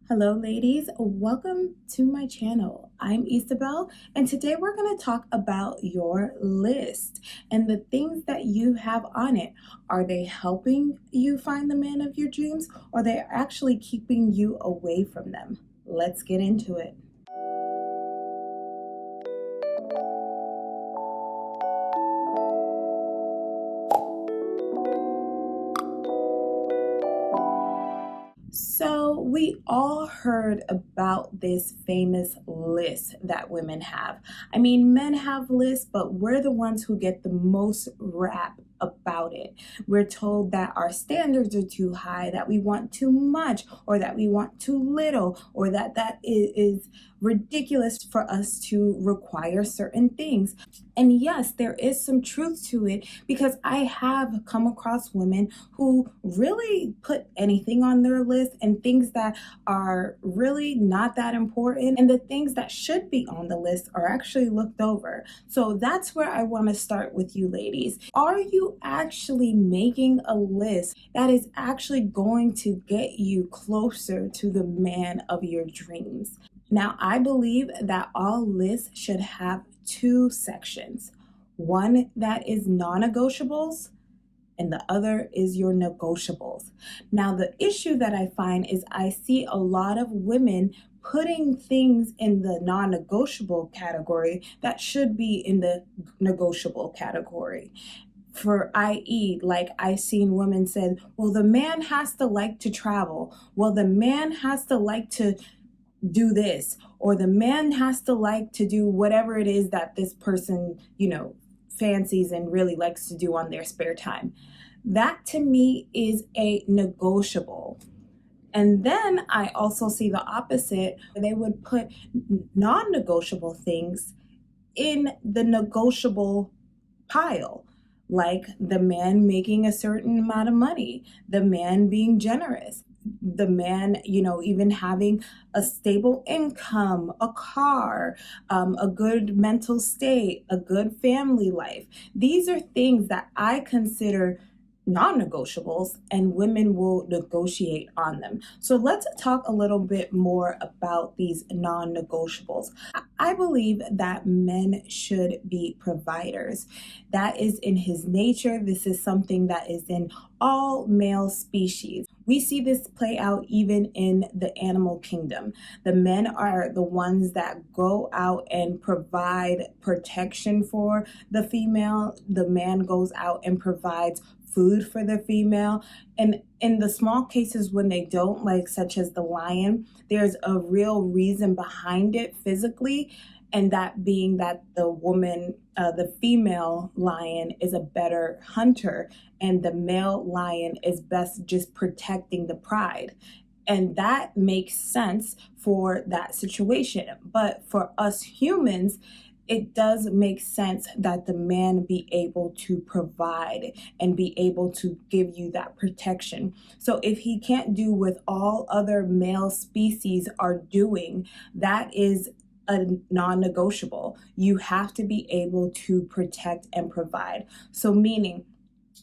Hello ladies, welcome to my channel. I'm Isabel and today we're going to talk about your list and the things that you have on it. Are they helping you find the man of your dreams or they're actually keeping you away from them? Let's get into it. So we all heard about this famous list that women have. I mean, men have lists, but we're the ones who get the most rap about it. We're told that our standards are too high, that we want too much, or that we want too little, or that is ridiculous for us to require certain things. And yes, there is some truth to it because I have come across women who really put anything on their list and things that are really not that important, and the things that should be on the list are actually looked over. So that's where I want to start with you ladies. Are you actually making a list that is actually going to get you closer to the man of your dreams? Now, I believe that all lists should have two sections. One that is non-negotiables and the other is your negotiables. Now, the issue that I find is I see a lot of women putting things in the non-negotiable category that should be in the negotiable category. For i.e., like I've seen women said, well, the man has to like to travel. Well, the man has to like to do this, or the man has to like to do whatever it is that this person, fancies and really likes to do on their spare time. That to me is a negotiable. And then I also see the opposite. They would put non-negotiable things in the negotiable pile, like the man making a certain amount of money, the man being generous, the man, even having a stable income, a car, a good mental state, a good family life. These are things that I consider non-negotiables, and women will negotiate on them. So let's talk a little bit more about these non-negotiables. I believe that men should be providers. That is in his nature. This is something that is in all male species. We see this play out even in the animal kingdom. The men are the ones that go out and provide protection for the female. The man goes out and provides food for the female. And in the small cases when they don't, like such as the lion, there's a real reason behind it physically, and that being that the woman, the female lion is a better hunter and the male lion is best just protecting the pride. And that makes sense for that situation. But for us humans, it does make sense that the man be able to provide and be able to give you that protection. So if he can't do what all other male species are doing, that is a non-negotiable. You have to be able to protect and provide. So meaning,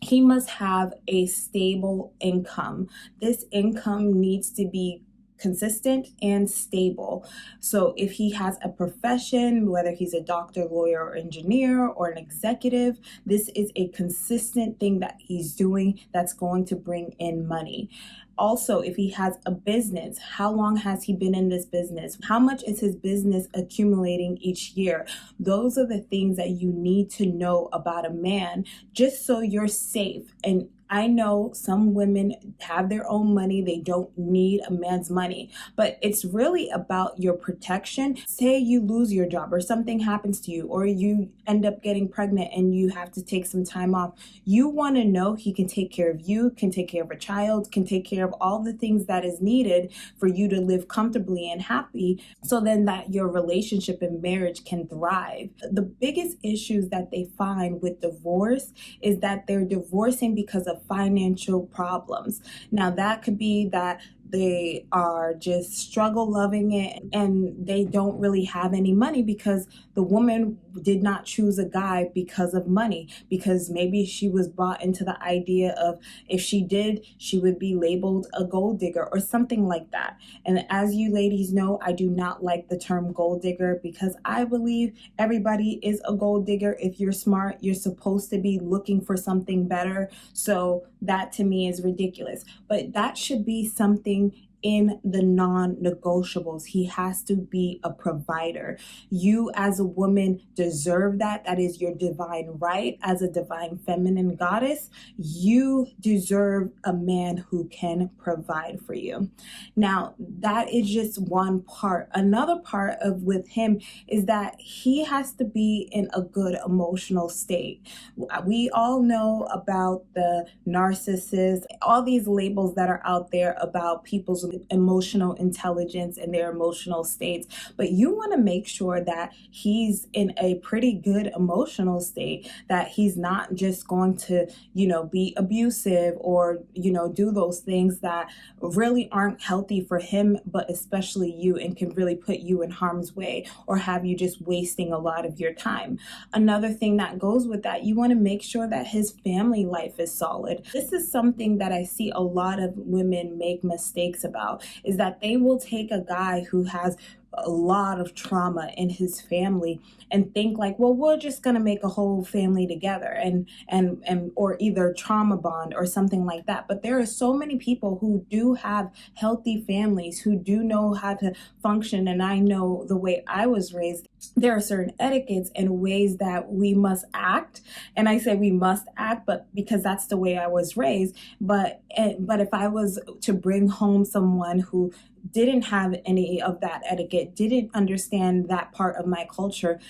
he must have a stable income. This income needs to be consistent and stable. So if he has a profession, whether he's a doctor, lawyer, or engineer, or an executive, this is a consistent thing that he's doing that's going to bring in money. Also, if he has a business, how long has he been in this business? How much is his business accumulating each year? Those are the things that you need to know about a man, just so you're safe. And I know some women have their own money. They don't need a man's money, but it's really about your protection. Say you lose your job or something happens to you, or you end up getting pregnant and you have to take some time off. You want to know he can take care of you, can take care of a child, can take care of all the things that is needed for you to live comfortably and happy, so then that your relationship and marriage can thrive. The biggest issues that they find with divorce is that they're divorcing because of financial problems. Now that could be that they are just struggle loving it, and they don't really have any money because the woman did not choose a guy because of money, because maybe she was bought into the idea of if she did, she would be labeled a gold digger or something like that. And as you ladies know, I do not like the term gold digger, because I believe everybody is a gold digger. If you're smart, you're supposed to be looking for something better. So that to me is ridiculous. But that should be something in the non-negotiables. He has to be a provider. You as a woman deserve that. That is your divine right. As a divine feminine goddess, you deserve a man who can provide for you. Now, that is just one part. Another part of with him is that he has to be in a good emotional state. We all know about the narcissist, all these labels that are out there about people's emotional intelligence and their emotional states. But you want to make sure that he's in a pretty good emotional state, that he's not just going to, be abusive or, do those things that really aren't healthy for him, but especially you, and can really put you in harm's way or have you just wasting a lot of your time. Another thing that goes with that, you want to make sure that his family life is solid. This is something that I see a lot of women make mistakes about, is that they will take a guy who has a lot of trauma in his family and think like, well, we're just going to make a whole family together and or either trauma bond or something like that. But there are so many people who do have healthy families, who do know how to function. And I know the way I was raised, there are certain etiquettes and ways that we must act. And I say we must act, but because that's the way I was raised. But if I was to bring home someone who didn't have any of that etiquette, didn't understand that part of my culture,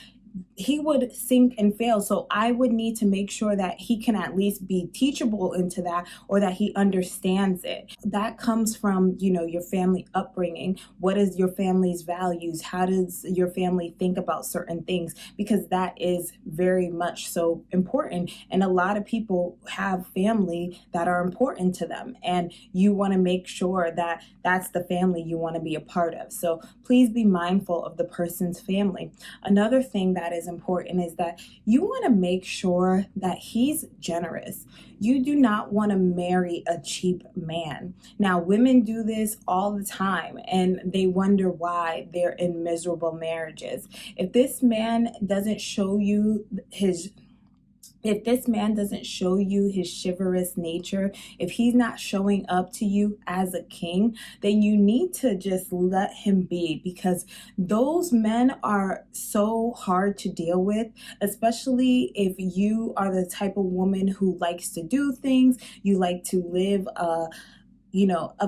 he would sink and fail. So I would need to make sure that he can at least be teachable into that, or that he understands it. That comes from, your family upbringing. What is your family's values? How does your family think about certain things? Because that is very much so important. And a lot of people have family that are important to them. And you want to make sure that that's the family you want to be a part of. So please be mindful of the person's family. Another thing that is important is that you want to make sure that he's generous. You do not want to marry a cheap man. Now, women do this all the time, and they wonder why they're in miserable marriages. If this man doesn't show you his chivalrous nature, if he's not showing up to you as a king, then you need to just let him be, because those men are so hard to deal with, especially if you are the type of woman who likes to do things, you like to live a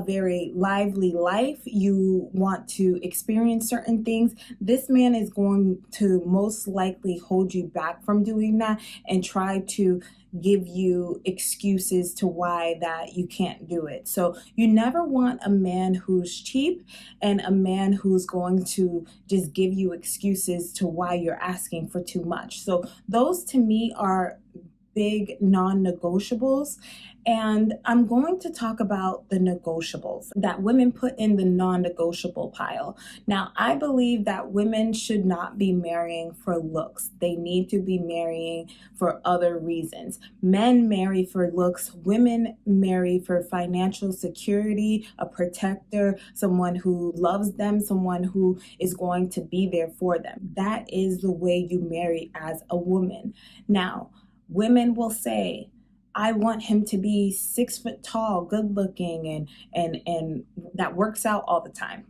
very lively life, you want to experience certain things. This man is going to most likely hold you back from doing that and try to give you excuses to why that you can't do it. So you never want a man who's cheap and a man who's going to just give you excuses to why you're asking for too much. So those to me are big non-negotiables. And I'm going to talk about the negotiables that women put in the non-negotiable pile. Now, I believe that women should not be marrying for looks. They need to be marrying for other reasons. Men marry for looks. Women marry for financial security, a protector, someone who loves them, someone who is going to be there for them. That is the way you marry as a woman. Now, women will say, I want him to be 6 foot tall, good looking, and that works out all the time.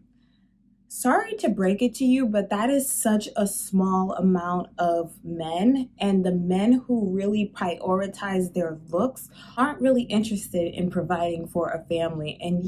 Sorry to break it to you, but that is such a small amount of men, and the men who really prioritize their looks aren't really interested in providing for a family. And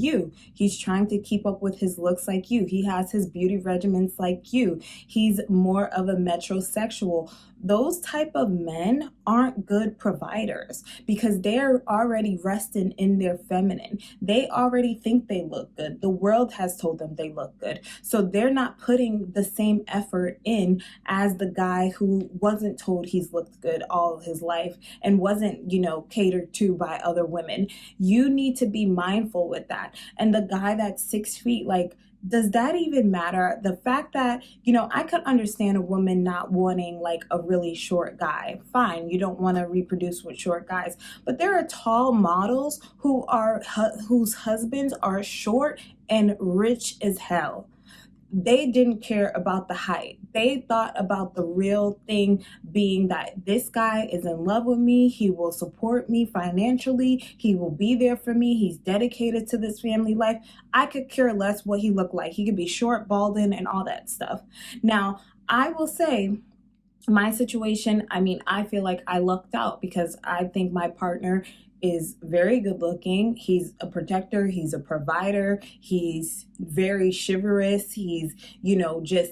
he's trying to keep up with his looks like you. He has his beauty regimens like you. He's more of a metrosexual. Those type of men aren't good providers, because they're already resting in their feminine. They already think they look good. The world has told them they look good. So they're not putting the same effort in as the guy who wasn't told he's looked good all of his life and wasn't, catered to by other women. You need to be mindful with that. And the guy that's 6 feet, like, does that even matter? The fact that, I could understand a woman not wanting like a really short guy. Fine, you don't want to reproduce with short guys. But there are tall models whose husbands are short and rich as hell. They didn't care about the height. They thought about the real thing being that this guy is in love with me. He will support me financially. He will be there for me. He's dedicated to this family life. I could care less what he looked like. He could be short, balding, and all that stuff. Now, I will say, my situation, I feel like I lucked out because I think my partner is very good looking. He's a protector. He's a provider. He's very chivalrous. He's, just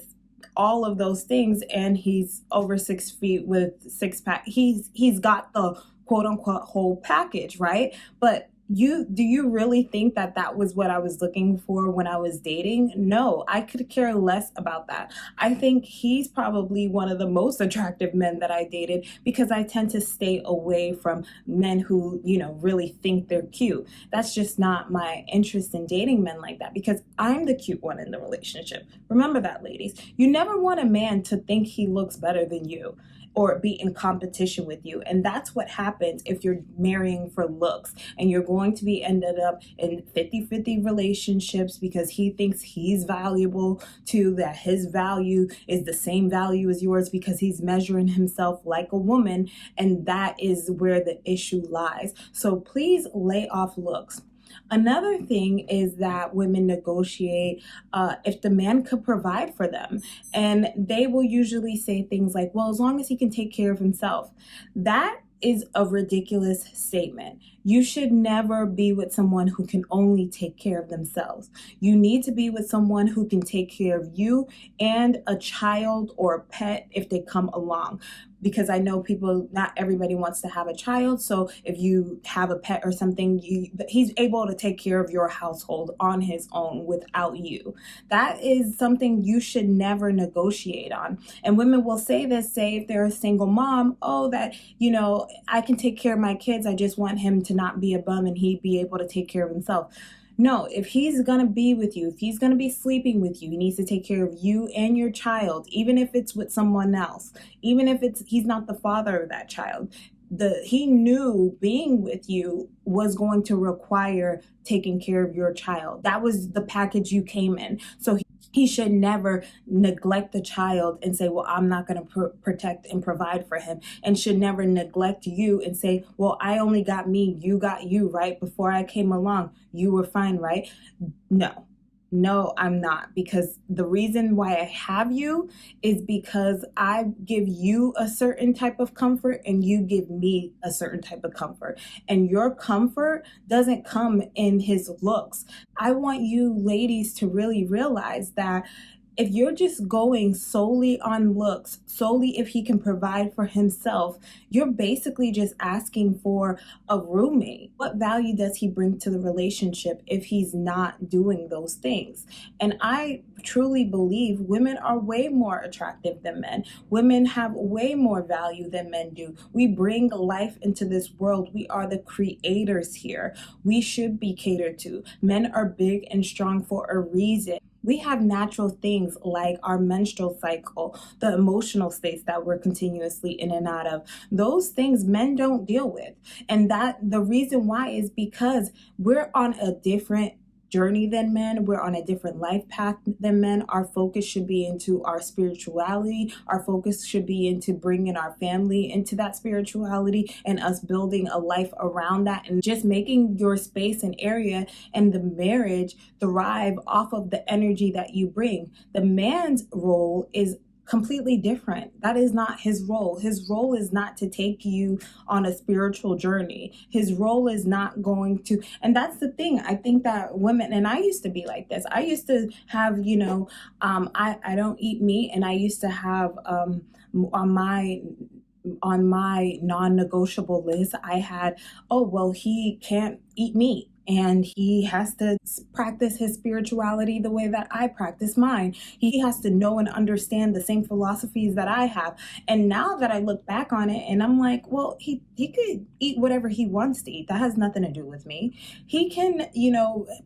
all of those things. And he's over 6 feet with six pack. He's got the quote unquote whole package, right? But do you really think that that was what I was looking for when I was dating? No, I could care less about that. I think he's probably one of the most attractive men that I dated because I tend to stay away from men who, really think they're cute. That's just not my interest in dating men like that because I'm the cute one in the relationship. Remember that, ladies. You never want a man to think he looks better than you or be in competition with you. And that's what happens if you're marrying for looks and you're going to be ended up in 50-50 relationships because he thinks he's valuable too, that his value is the same value as yours because he's measuring himself like a woman. And that is where the issue lies. So please lay off looks. Another thing is that women negotiate if the man could provide for them. And they will usually say things like, well, as long as he can take care of himself. That is a ridiculous statement. You should never be with someone who can only take care of themselves. You need to be with someone who can take care of you and a child or a pet if they come along. Because I know not everybody wants to have a child. So if you have a pet or something, he's able to take care of your household on his own without you. That is something you should never negotiate on. And women will say if they're a single mom, I can take care of my kids. I just want him to not be a bum and he be able to take care of himself. No, if he's going to be with you, if he's going to be sleeping with you, he needs to take care of you and your child, even if it's with someone else, even if he's not the father of that child. He knew being with you was going to require taking care of your child. That was the package you came in. So he should never neglect the child and say, well, I'm not going to protect and provide for him, and should never neglect you and say, well, I only got me, you got you, right? Before I came along, you were fine, right? No, I'm not, because the reason why I have you is because I give you a certain type of comfort and you give me a certain type of comfort. And your comfort doesn't come in his looks. I want you ladies to really realize that if you're just going solely on looks, solely if he can provide for himself, you're basically just asking for a roommate. What value does he bring to the relationship if he's not doing those things? And I truly believe women are way more attractive than men. Women have way more value than men do. We bring life into this world. We are the creators here. We should be catered to. Men are big and strong for a reason. We have natural things like our menstrual cycle, the emotional states that we're continuously in and out of. Those things men don't deal with. And that the reason why is because we're on a different journey than men. We're on a different life path than men. Our focus should be into our spirituality. Our focus should be into bringing our family into that spirituality and us building a life around that and just making your space and area and the marriage thrive off of the energy that you bring. The man's role is completely different. That is not his role. His role is not to take you on a spiritual journey. His role is not going to, and that's the thing. I think that women, and I used to be like this. I used to have, I don't eat meat, and I used to have on my non-negotiable list, I had, he can't eat meat. and he has to practice his spirituality the way that I practice mine. He has to know and understand the same philosophies that I have. And now that I look back on it, and I'm like, well, he could eat whatever he wants to eat. That has nothing to do with me. He can,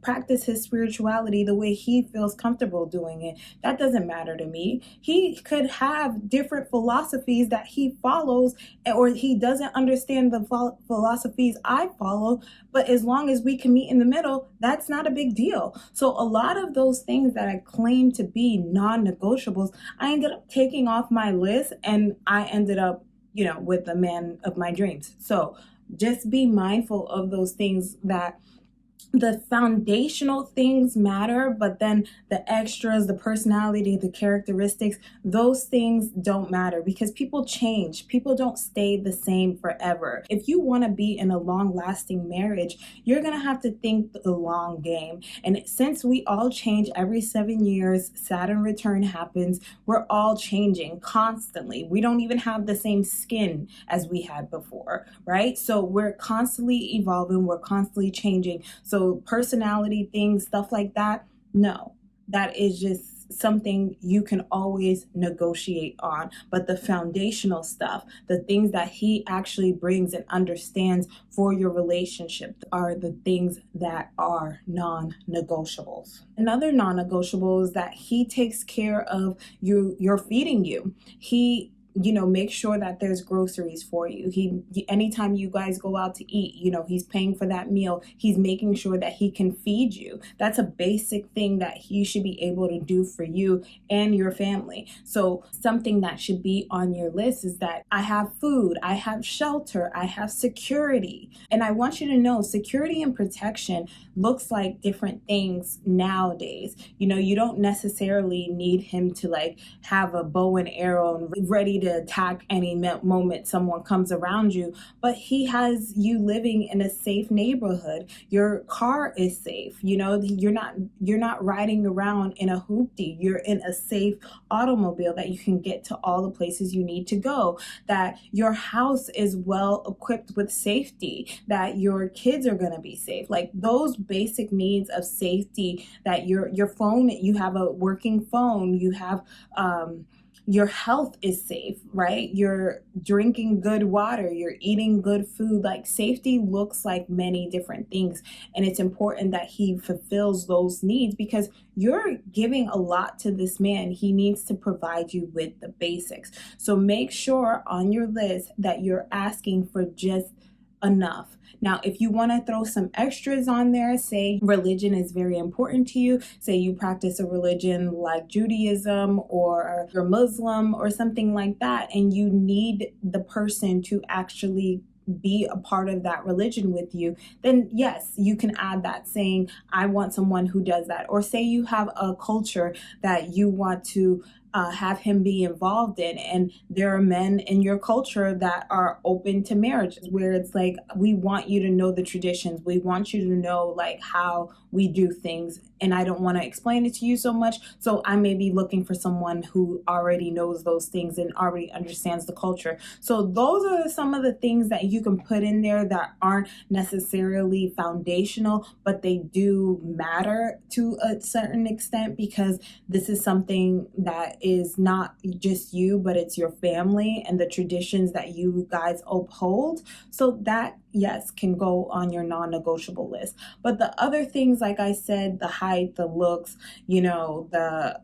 practice his spirituality the way he feels comfortable doing it. That doesn't matter to me. He could have different philosophies that he follows, or he doesn't understand the philosophies I follow, but as long as we can meet in the middle, that's not a big deal. So a lot of those things that I claim to be non-negotiables, I ended up taking off my list, and I ended up, with the man of my dreams. So just be mindful of those things, that the foundational things matter, but then the extras, the personality, the characteristics, those things don't matter, because people change. People don't stay the same forever. If you want to be in a long-lasting marriage, you're going to have to think the long game. And since we all change every 7 years, Saturn return happens, we're all changing constantly. We don't even have the same skin as we had before, right? So we're constantly evolving, we're constantly changing. So personality things, stuff like that, no, that is just something you can always negotiate on. But the foundational stuff, the things that he actually brings and understands for your relationship, are the things that are non-negotiables. Another non-negotiable is that he takes care of you. You're feeding you. He make sure that there's groceries for you. Anytime you guys go out to eat, he's paying for that meal. He's making sure that he can feed you. That's a basic thing that he should be able to do for you and your family. So something that should be on your list is that I have food, I have shelter, I have security. And I want you to know, security and protection looks like different things nowadays. You don't necessarily need him to have a bow and arrow and ready to attack any moment someone comes around you, but he has you living in a safe neighborhood. Your car is safe. You're not riding around in a hoopty. You're in a safe automobile that you can get to all the places you need to go. That your house is well equipped with safety. That your kids are going to be safe. Like those basic needs of safety. That your phone, you have a working phone. You have your health is safe, right? You're drinking good water, you're eating good food. Like safety looks like many different things. And it's important that he fulfills those needs, because you're giving a lot to this man. He needs to provide you with the basics. So make sure on your list that you're asking for just enough. Now, if you want to throw some extras on there, say religion is very important to you, say you practice a religion like Judaism or you're Muslim or something like that, and you need the person to actually be a part of that religion with you, then yes, you can add that, saying, I want someone who does that. Or say you have a culture that you want to have him be involved in, and there are men in your culture that are open to marriage, where it's like, we want you to know the traditions, we want you to know how we do things, and I don't want to explain it to you so much, so I may be looking for someone who already knows those things and already understands the culture. So those are some of the things that you can put in there that aren't necessarily foundational, but they do matter to a certain extent, because this is something that is not just you, but it's your family and the traditions that you guys uphold. So that, yes, can go on your non-negotiable list. But the other things, like I said, the height, the looks, the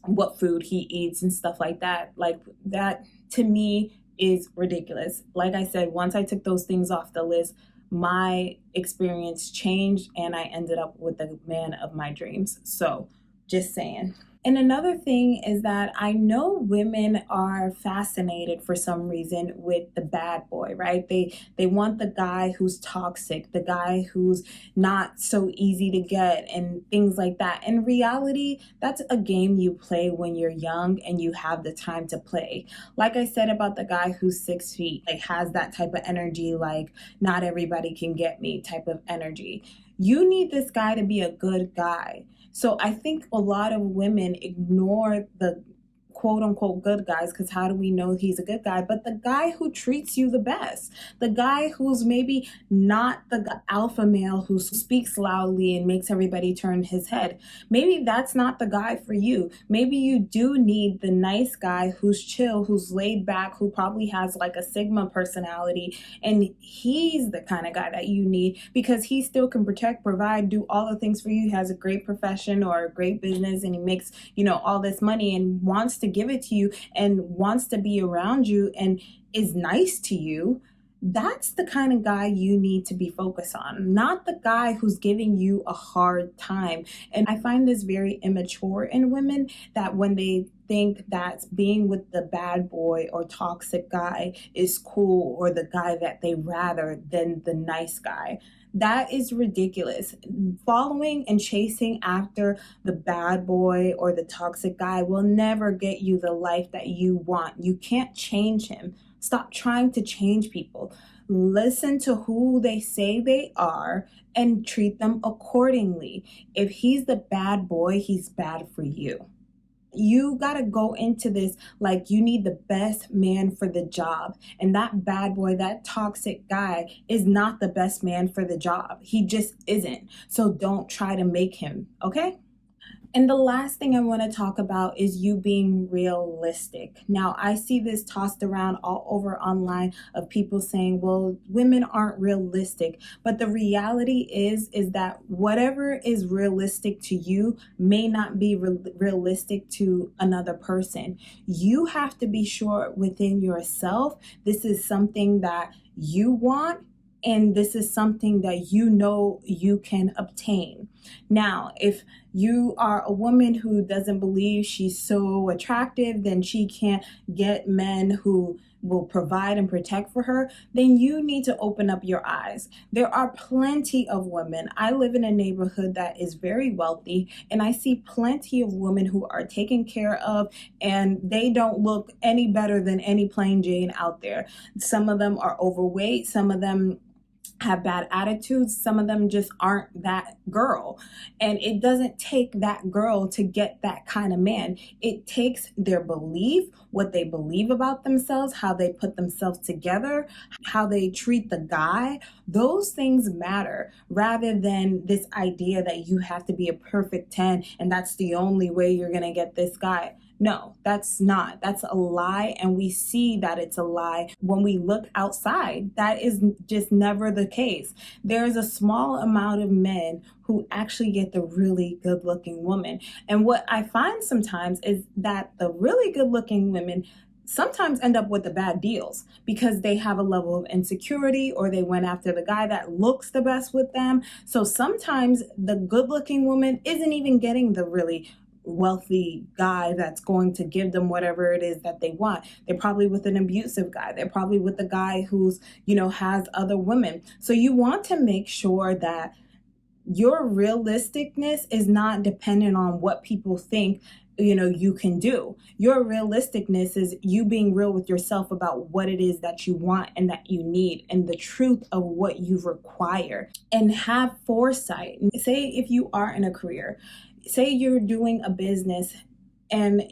what food he eats and stuff like that to me is ridiculous. Like I said, once I took those things off the list, my experience changed and I ended up with the man of my dreams. So just saying. And another thing is that I know women are fascinated for some reason with the bad boy, right? They want the guy who's toxic, the guy who's not so easy to get, and things like that. In reality, that's a game you play when you're young and you have the time to play. Like I said about the guy who's 6 feet, has that type of energy, not everybody can get me type of energy. You need this guy to be a good guy. So I think a lot of women ignore the quote unquote good guys, because how do we know he's a good guy? But the guy who treats you the best, the guy who's maybe not the alpha male who speaks loudly and makes everybody turn his head. Maybe that's not the guy for you. Maybe you do need the nice guy who's chill, who's laid back, who probably has like a Sigma personality, and he's the kind of guy that you need because he still can protect, provide, do all the things for you. He has a great profession or a great business, and he makes, all this money and wants to give it to you and wants to be around you and is nice to you. That's the kind of guy you need to be focused on, not the guy who's giving you a hard time. And I find this very immature in women, that when they think that being with the bad boy or toxic guy is cool, or the guy that they rather than the nice guy. That is ridiculous. Following and chasing after the bad boy or the toxic guy will never get you the life that you want. You can't change him. Stop trying to change people. Listen to who they say they are and treat them accordingly. If he's the bad boy, he's bad for you. You got to go into this like you need the best man for the job. And that bad boy, that toxic guy is not the best man for the job. He just isn't. So don't try to make him, okay? And the last thing I want to talk about is you being realistic. Now, I see this tossed around all over online of people saying, well, women aren't realistic. But the reality is that whatever is realistic to you may not be realistic to another person. You have to be sure within yourself, this is something that you want, and this is something that you can obtain. Now, if you are a woman who doesn't believe she's so attractive, then she can't get men who will provide and protect for her, then you need to open up your eyes. There are plenty of women. I live in a neighborhood that is very wealthy, and I see plenty of women who are taken care of, and they don't look any better than any plain Jane out there. Some of them are overweight. Some of them have bad attitudes. Some of them just aren't that girl. And it doesn't take that girl to get that kind of man. It takes their belief, what they believe about themselves, how they put themselves together, how they treat the guy. Those things matter, rather than this idea that you have to be a perfect 10 and that's the only way you're going to get this guy. No, that's not. That's a lie. And we see that it's a lie when we look outside. That is just never the case. There's a small amount of men who actually get the really good looking woman. And what I find sometimes is that the really good looking women sometimes end up with the bad deals because they have a level of insecurity, or they went after the guy that looks the best with them. So sometimes the good looking woman isn't even getting the really wealthy guy that's going to give them whatever it is that they want. They're probably with an abusive guy. They're probably with a guy who's, has other women. So you want to make sure that your realisticness is not dependent on what people think you can do. Your realisticness is you being real with yourself about what it is that you want and that you need, and the truth of what you require, and have foresight. Say if you are in a career, say you're doing a business, and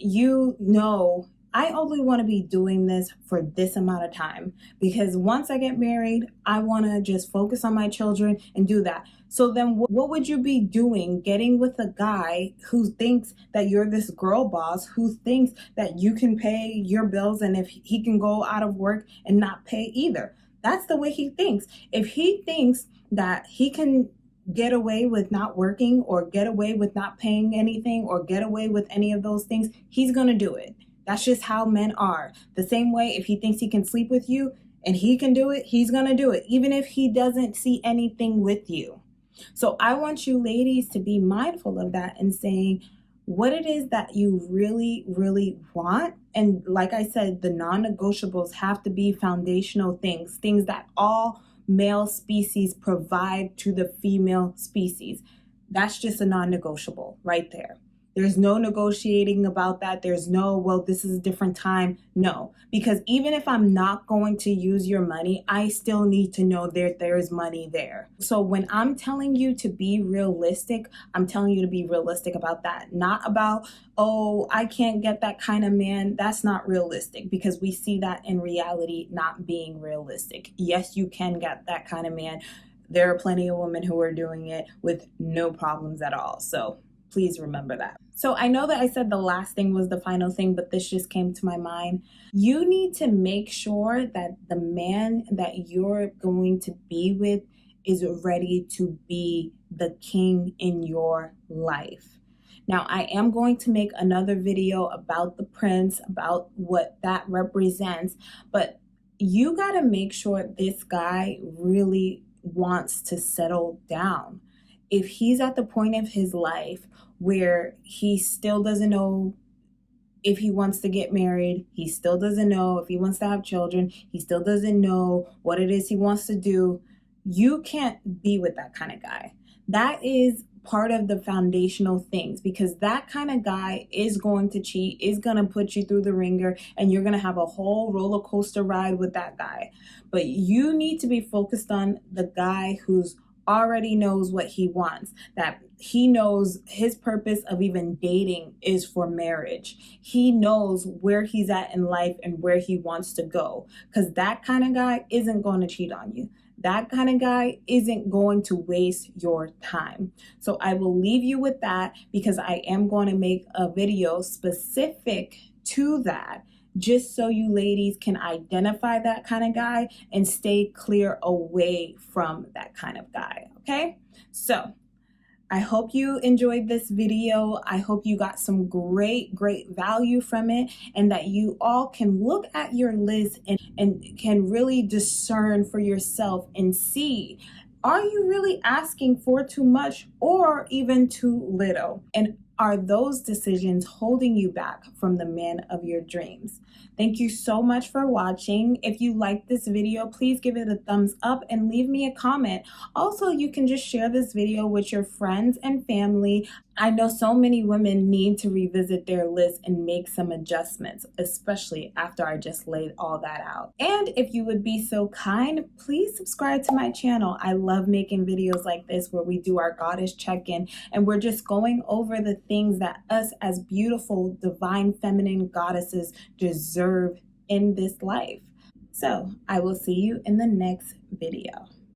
I only want to be doing this for this amount of time, because once I get married, I want to just focus on my children and do that. So then what would you be doing getting with a guy who thinks that you're this girl boss, who thinks that you can pay your bills, and if he can go out of work and not pay either? That's the way he thinks. If he thinks that he can get away with not working, or get away with not paying anything, or get away with any of those things, he's going to do it. That's just how men are. The same way, if he thinks he can sleep with you and he can do it, he's going to do it, even if he doesn't see anything with you. So I want you ladies to be mindful of that and saying what it is that you really, really want. And like I said, the non-negotiables have to be foundational things that all male species provide to the female species. That's just a non-negotiable right there. There's no negotiating about that. There's no, well, this is a different time. No, because even if I'm not going to use your money, I still need to know that there's money there. So when I'm telling you to be realistic, I'm telling you to be realistic about that, not about, oh, I can't get that kind of man. That's not realistic, because we see that in reality not being realistic. Yes, you can get that kind of man. There are plenty of women who are doing it with no problems at all. So please remember that. So I know that I said the last thing was the final thing, but this just came to my mind. You need to make sure that the man that you're going to be with is ready to be the king in your life. Now, I am going to make another video about the prince, about what that represents, but you got to make sure this guy really wants to settle down. If he's at the point of his life where he still doesn't know if he wants to get married, he still doesn't know if he wants to have children, he still doesn't know what it is he wants to do, you can't be with that kind of guy. That is part of the foundational things, because that kind of guy is going to cheat, is going to put you through the ringer, and you're going to have a whole roller coaster ride with that guy. But you need to be focused on the guy who's already knows what he wants, that he knows his purpose of even dating is for marriage. He knows where he's at in life and where he wants to go, because that kind of guy isn't going to cheat on you. That kind of guy isn't going to waste your time. So I will leave you with that, because I am going to make a video specific to that, just so you ladies can identify that kind of guy and stay clear away from that kind of guy, okay? So I hope you enjoyed this video. I hope you got some great value from it, and that you all can look at your list and can really discern for yourself and see, are you really asking for too much or even too little? And are those decisions holding you back from the man of your dreams? Thank you so much for watching. If you liked this video, please give it a thumbs up and leave me a comment. Also, you can just share this video with your friends and family. I know so many women need to revisit their list and make some adjustments, especially after I just laid all that out. And if you would be so kind, please subscribe to my channel. I love making videos like this where we do our goddess check-in, and we're just going over the things that us as beautiful, divine, feminine goddesses deserve in this life. So I will see you in the next video.